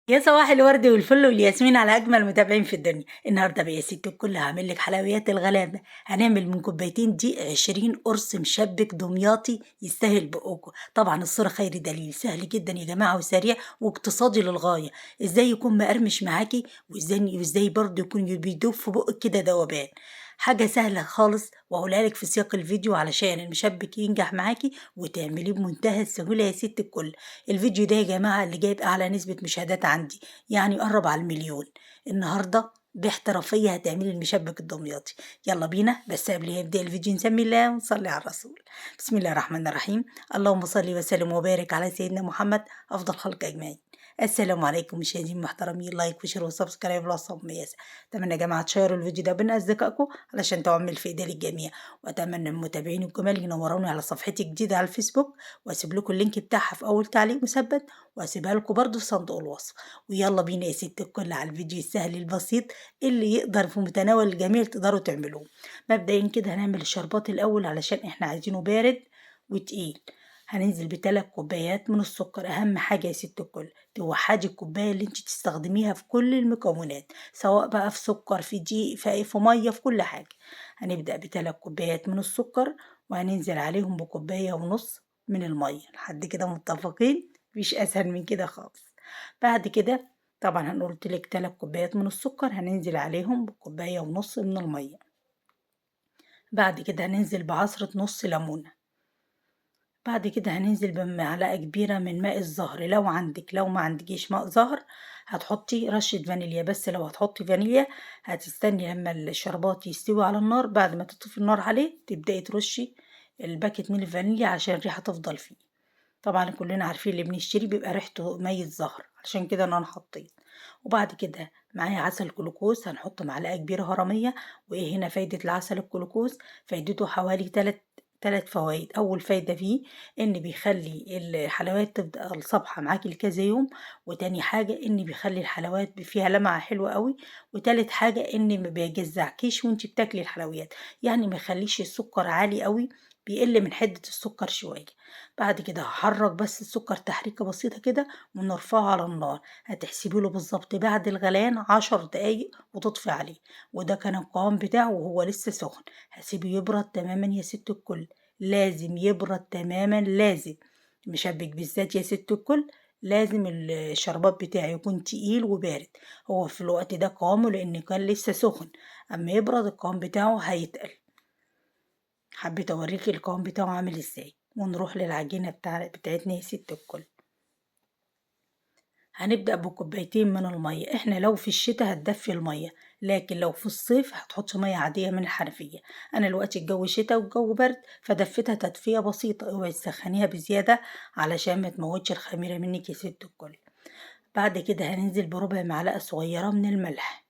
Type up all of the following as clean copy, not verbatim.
يا صباح الورد والفل والياسمين على اجمل متابعين في الدنيا. النهارده بقى يا ست الكل هعمل لك حلويات الغلابه. هنعمل من كوبايتين دي 20 قرص مشبك دمياطي يستاهل بقكم. طبعا الصوره خير دليل، سهل جدا يا جماعه وسريع واقتصادي للغايه. ازاي يكون مقرمش معاكي، وازاي برضه يكون بيدوب في بقك كده ذوبان. حاجه سهله خالص وهقولها لك في سياق الفيديو علشان المشبك ينجح معاكي وتعمليه بمنتهى السهوله يا ست الكل. الفيديو ده يا جماعة اللي جايب أعلى نسبة مشاهدات عندي، يعني قرب على المليون. النهاردة باحترافية هتعملي المشبك الدمياطي. يلا بينا، بس قبل ما يبدأ الفيديو نسمي الله ونصلي على الرسول. بسم الله الرحمن الرحيم. اللهم صل وسلم وبارك على سيدنا محمد أفضل خلق أجمعين. السلام عليكم مشاهدين محترمين، لايك وشير وسبسكرايب للصب مياسة. أتمنى يا جماعة تشيروا الفيديو ده بين أصدقائكم علشان تعمل الفائدة للجميع. وأتمنى المتابعين الجمال ينوروني على صفحتي الجديدة على الفيسبوك، واسيب لكم اللينك بتاعها في اول تعليق مثبت، واسيبها لكم برضو في صندوق الوصف. ويلا بينا يا ست الكل على الفيديو السهل البسيط اللي يقدر في متناول الجميع تقدروا تعملوه. مبدئيا كده هنعمل الشربات الاول علشان احنا عايزينه بارد وتقيل. هننزل بثلاث كوبايات من السكر. اهم حاجه يا ست الكل توحدي الكوبايه اللي انت تستخدميها في كل المكونات، سواء بقى في سكر، في دقيق، في ميه، في كل حاجه. هنبدا بثلاث كوبايات من السكر، وهننزل عليهم بكوبايه ونص من المية. لحد كده متفقين؟ مفيش أسهل من كده خالص. بعد كده طبعا قلت لك 3 كوبايات من السكر، هننزل عليهم بكوباية ونص من المية. بعد كده هننزل بعصرة نص ليمونة. بعد كده هننزل بمعلقة كبيرة من ماء الزهر لو عندك. لو ما عندكيش ماء زهر هتحطي رشة فانيليا، بس لو هتحطي فانيليا هتستني لما الشربات يستوي على النار، بعد ما تطفي النار عليه تبدأي ترشي الباكت من الفانيليا عشان الريحة تفضل فيه. طبعا كلنا عارفين اللي بنشتري بيبقى ريحته مية زهر، عشان كده انا حطيت. وبعد كده معايا عسل جلوكوز، هنحط معلقة كبيرة هرمية. وايه هنا فايدة العسل الجلوكوز؟ فايدته حوالي تلات فوائد. اول فايدة فيه ان بيخلي الحلويات تبقى الصبحة معاكي لكذا يوم. وتاني حاجة ان بيخلي الحلويات فيها لمعة حلوة قوي. وتالت حاجة ان ما بيجزعكيش وانت بتاكلي الحلويات، يعني ما يخليش السكر عالي قوي، بيقل من حدة السكر شوية. بعد كده هحرك بس السكر تحريكة بسيطة كده ونرفعه على النار. هتحسبي له بالظبط بعد الغليان 10 دقايق وتطفي عليه. وده كان القوام بتاعه وهو لسه سخن. هسيبه يبرد تماما يا ست الكل، لازم يبرد تماما، لازم. مشبك بالذات يا ست الكل لازم الشربات بتاعي يكون تقيل وبارد. هو في الوقت ده قوامه لان كان لسه سخن، اما يبرد القوام بتاعه هيتقل. حبيت اوريكي القوام بتاعه عامل ازاي. ونروح للعجينة بتاعتنا يا ست الكل. هنبدأ بكوبايتين من المية. احنا لو في الشتاء هتدفي المية، لكن لو في الصيف هتحطي مية عادية من الحنفية. انا دلوقتي الجو شتاء والجو برد فدفتها تدفية بسيطة. اوعي تسخنيها بزيادة علشان ما تموتش الخميرة منك يا ست الكل. بعد كده هننزل بربع معلقة صغيرة من الملح.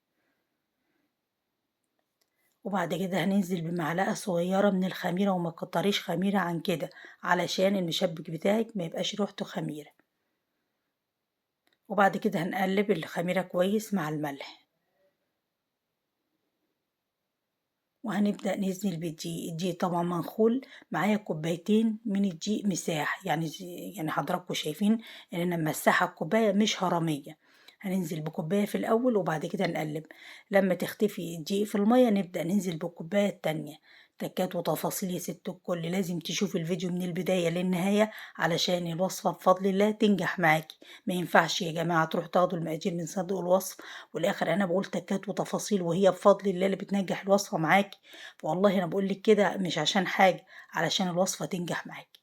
وبعد كده هننزل بمعلقة صغيرة من الخميرة، وما كتريش خميرة عن كده علشان المشبك بتاعك ما يبقاش ريحته خميرة. وبعد كده هنقلب الخميرة كويس مع الملح. وهنبدأ نزل بالدقيق. الدقيق طبعا منخول. معايا كوبايتين من الدقيق مساح، يعني حضراتكم شايفين ان انا مساحة الكوباية مش هرمية. هننزل بكوباية في الأول وبعد كده نقلب. لما تختفي الدقيق في المية نبدأ ننزل بالكوباية التانية. تكات وتفاصيل يا ست الكل، لازم تشوف الفيديو من البداية للنهاية علشان الوصفة بفضل الله تنجح معاكي. ما ينفعش يا جماعة تروح تاخدوا المقادير من صندوق الوصف والاخر انا بقول تكات وتفاصيل، وهي بفضل الله اللي بتنجح الوصفه معاكي. والله انا بقول لك كده مش عشان حاجه، علشان الوصفه تنجح معاكي.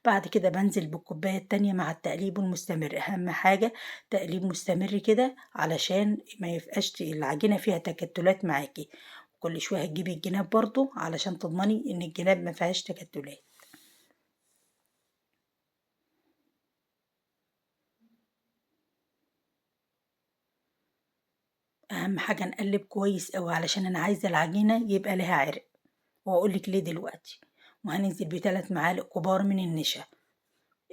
بعد كده بنزل بالكوبايه التانية مع التقليب المستمر. اهم حاجه تقليب مستمر كده علشان ما يبقاش العجينه فيها تكتلات معاكي. كل شويه هتجيبي الجناب برضو علشان تضمني ان الجناب ما فيهاش تكتلات. اهم حاجه نقلب كويس قوي علشان انا عايزه العجينه يبقى لها عرق، واقول لك ليه دلوقتي. وهننزل ب3 معالق كبار من النشا.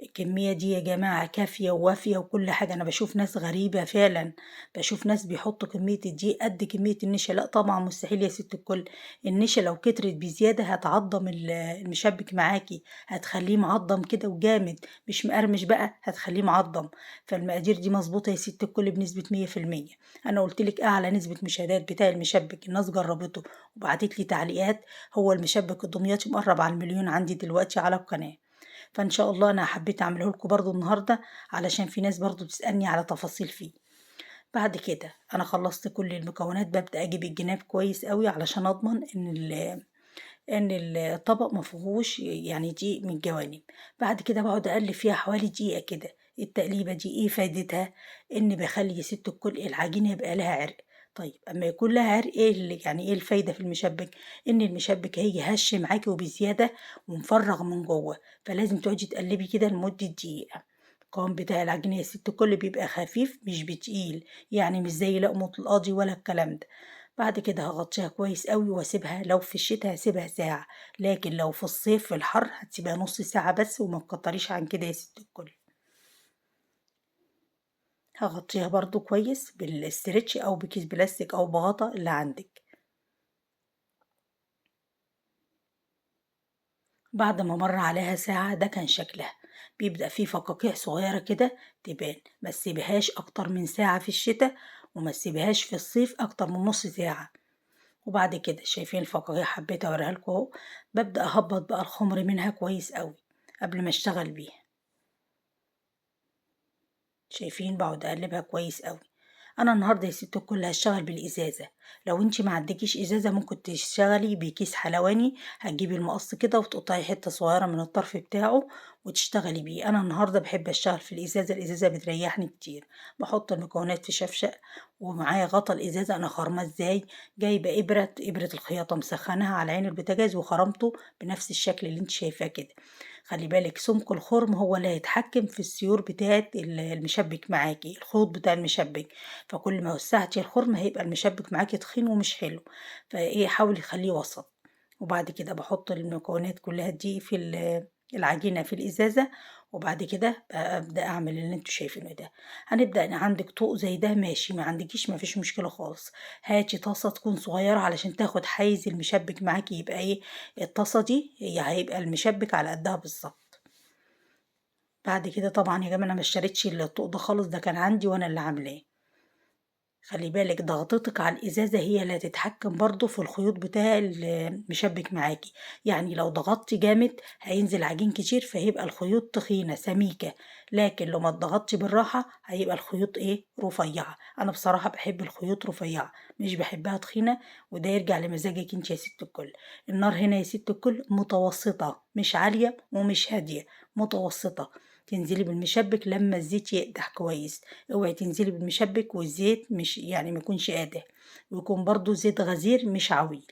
الكمية دي يا جماعة كافية ووافية وكل حاجة. أنا بشوف ناس غريبة فعلا، بشوف ناس بيحطوا كمية الدقيق قد كمية النشا. لا طبعا مستحيل يا ست الكل. النشا لو كترت بزيادة هتعضم المشبك معاكي، هتخليه معضم كده وجامد، مش مقرمش بقى، هتخليه معضم. فالمقادير دي مظبوطة يا ست الكل بنسبة 100%. أنا قلتلك أعلى نسبة مشاهدات بتاع المشبك، الناس جربته وبعتت لي تعليقات. هو المشبك الدمياطي مقرب على المليون عندي دلوقتي على القناة. فإن شاء الله أنا حبيت أعمله لكم برضو النهاردة علشان في ناس برضو بتسألني على تفاصيل فيه. بعد كده أنا خلصت كل المكونات، ببدأ أجيب الجناب كويس قوي علشان أضمن إن الطبق مفيهوش يعني دقيق من الجوانب. بعد كده بقعد أقلب فيها حوالي دقيقة كده. التقليبة دي إيه فايدتها؟ إن بخلي يا ست الكل العجينة يبقى لها عرق. طيب أما يكون لها عرق، إيه اللي يعني إيه الفايدة في المشبك؟ إن المشبك هيجي هش معاكي وبزيادة ومفرغ من جوه، فلازم تقعدي تقلبي كده لمدة دقيقة. القوام بتاع العجينة يا ست الكل بيبقى خفيف مش بتقيل، يعني مش زي لقمة القاضي ولا الكلام ده. بعد كده هغطيها كويس قوي واسيبها، لو في الشتاء هسيبها ساعة، لكن لو في الصيف في الحر هتسيبها نص ساعة بس، وما تكتريش عن كده يا ست الكل. هغطيها برضو كويس بالاسترتش او بكيس بلاستيك او بغطا اللي عندك. بعد ما مر عليها ساعة ده كان شكلها، بيبدأ فيه فقاقيع صغيرة كده تبان. ما تسيبهاش اكتر من ساعة في الشتاء، وما تسيبهاش في الصيف اكتر من نص ساعة. وبعد كده شايفين الفقاقيع، حبيت اوريها لكم اهو. ببدأ اهبط بقى الخمر منها كويس قوي قبل ما اشتغل بيها. شايفين بقعد اقلبها كويس قوي. انا النهارده يا ست الكل هشتغل بالازازه. لو انتي ما عندكيش ازازه ممكن تشتغلي بكيس حلواني، هتجيبي المقص كده وتقطعي حته صغيره من الطرف بتاعه وتشتغلي بيه. انا النهارده بحب اشتغل في الازازه، الازازه بتريحني كتير. بحط المكونات في شفشق ومعايا غطا الازازه. انا خرمه ازاي؟ جايبه ابره الخياطه مسخناها على عين البوتاجاز وخرمته بنفس الشكل اللي انت شايفاه كده. خلي بالك سمك الخرم هو اللي هيتحكم في السيور بتاعة المشبك معاكي، الخوط بتاع المشبك. فكل ما وسعتي الخرم هيبقى المشبك معاكي تخين ومش حلو. فايه، حاولي خليه وسط. وبعد كده بحط المكونات كلها دي في العجينة في الإزازة. وبعد كده أبدأ أعمل اللي انتوا شايفينه ده. هنبدأ إن عندك طوق زي ده ماشي، ما عندكيش ما فيش مشكلة خالص. هاتي طاسة تكون صغيرة علشان تاخد حيز المشبك معاكي، يبقى ايه، الطاسة دي هي هيبقى المشبك على قدها بالظبط. بعد كده طبعا يا جماعة أنا ما اشتريتش الطوق ده خالص، ده كان عندي وأنا اللي عاملاه. خلي بالك ضغطتك على الإزازة هي اللي هتتحكم برضو في الخيوط بتاع المشبك معاكي. يعني لو ضغطتي جامد هينزل عجين كتير فهيبقى الخيوط تخينة سميكة، لكن لو ما ضغطتي بالراحة هيبقى الخيوط ايه، رفيعة. أنا بصراحة بحب الخيوط رفيعة، مش بحبها تخينة. وده يرجع لمزاجك انت يا ست الكل. النار هنا يا ست الكل متوسطة، مش عالية ومش هادية، متوسطة. تنزلي بالمشبك لما الزيت يقدح كويس. اوعي تنزلي بالمشبك والزيت مش يعني ما يكونش قادح، ويكون برضو زيت غزير مش عويل.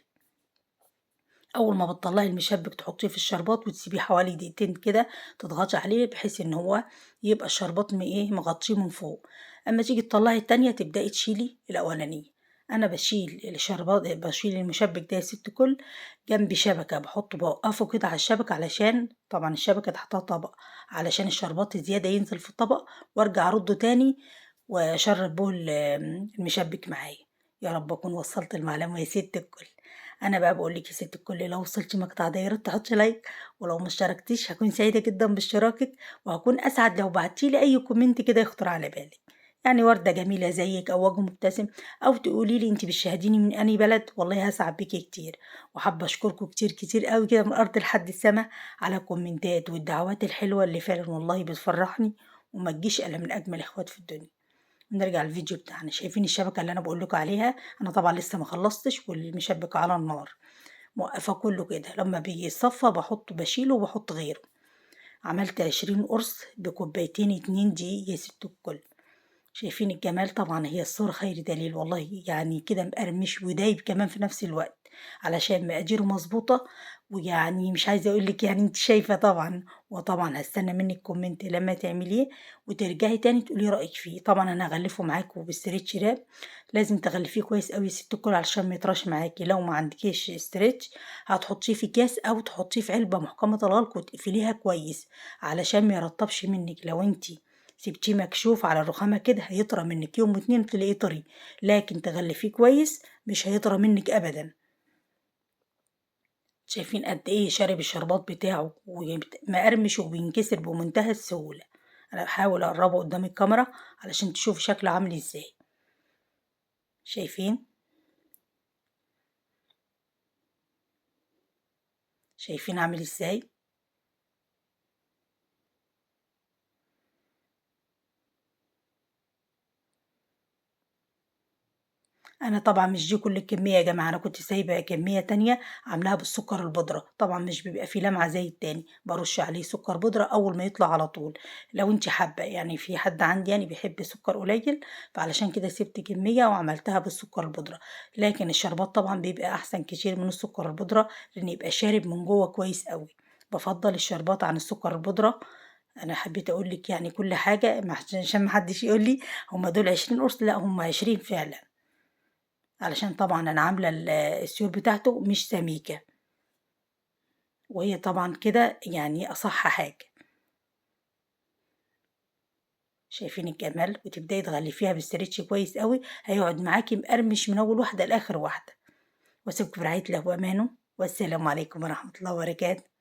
اول ما بتطلعي المشبك تحطيه في الشربات وتسيبيه حوالي دقيقتين كده، تضغطي عليه بحيث ان هو يبقى الشربات ايه مغطيه من فوق. اما تيجي تطلعي التانية تبدأي تشيلي الاولانية. انا بشيل الشربات، بشيل المشبك ده يا ست كل جنب شبكة، بحطه بوقفه كده على الشبكة علشان طبعا الشبكة تحتها طبق، علشان الشربات الزيادة ينزل في الطبق، وارجع ارده تاني واشرب به المشبك معايا. يا رب اكون وصلت المعلومة يا ست الكل. انا بقى بقول لك يا ست الكل، لو وصلتي مقطع ده يا ريت تحطي لايك، ولو ما اشتركتيش هكون سعيده جدا باشتراكك، وهكون اسعد لو بعتيلي اي كومنت كده يخطر على بالك. يعني ورده جميله زيك او وجه مبتسم، او تقولي لي انت بتشاهديني من انهي بلد، والله هسعد بيكي كتير. وحابه اشكركم كتير كتير قوي كده من ارض لحد السما على الكومنتات والدعوات الحلوه اللي فعلا والله بتفرحني، وما تجيش الا من اجمل اخوات في الدنيا. نرجع للفيديو بتاعنا. شايفين الشبكه اللي انا بقول لكم عليها؟ انا طبعا لسه ما خلصتش والمشبك على النار، موقفة كله كده. لما بيجي يصفى بحطه، بشيله وبحط غيره. عملت 20 قرص بكوبايتين 2 دقيق يا ست الكل. شايفين الجمال؟ طبعا هي الصورة خير دليل والله، يعني كده مقرمش ودايب كمان في نفس الوقت علشان مقاديره مظبوطة. ويعني مش عايزة أقول لِك يعني أنتِ شايفة طبعًا، وطبعًا هاستنى منِّك كومنت لمّا تعمليه، وترجعي تاني تقولي رأيِك فيه. طبعًا أنا هاغلّفه معاكِ بالstretch wrap، لازم تغلّفيه كويس أوي يا ست الكل علشان ما يطراش معاكِ. لو ما عندكيش stretch هتحطيه في أكياس أو تحطيه في علبة محكمة الغلق وتقفليها كويس علشان ما يرطّبش منِّك. لو أنتِ سِبتيه مكشوف على الرخامة كده هيطرى منِّك، يوم و2 وتلاقيه طري، لكن تغلّفيه كويس مش هيطرى منِّك أبدًا. شايفين قد إيه شارب الشربات بتاعه مقرمش وبينكسر بمنتهى السهولة. أنا باحاول أقرّبه قدّام الكاميرا علشان تشوفي شكله عامل إزاي. شايفين؟ شايفين عامل إزاي؟ أنا طبعًا مش دي كل الكمية يا جماعة، أنا كنت سايبة كمية تانية عاملاها بالسكر البودرة، طبعًا مش بيبقى فيه لمعة زي التاني، بارُش عليه سكر بودرة أول ما يطلع على طول. لو أنتِ حابة، يعني في حد عندي يعني بيحب سكر قليل، فعلشان كده سِبت كمية وعملتها بالسكر البودرة. لكن الشربات طبعًا بيبقى أحسن كتير من السكر البودرة، لإن يبقى شارب من جوّه كويس أوي. بافضّل الشربات عن السكر البودرة. أنا حبيت أقول لِك يعني كل حاجة عشان ما حدش يقول لي هُم دول 20 قرص، لأ هُم 20 فعلًا. علشان طبعًا أنا عاملة السيور بتاعته مش سميكة، وهي طبعًا كده يعني أصح حاجة. شايفين الجمال؟ وتبدئي تغلفيها باسترتش كويس أوي، هيقعد معاكِ مقرمش من أول واحدة لآخر واحدة. واسيبكم في رعاية الله وأمانه، والسلام عليكم ورحمة الله وبركاته.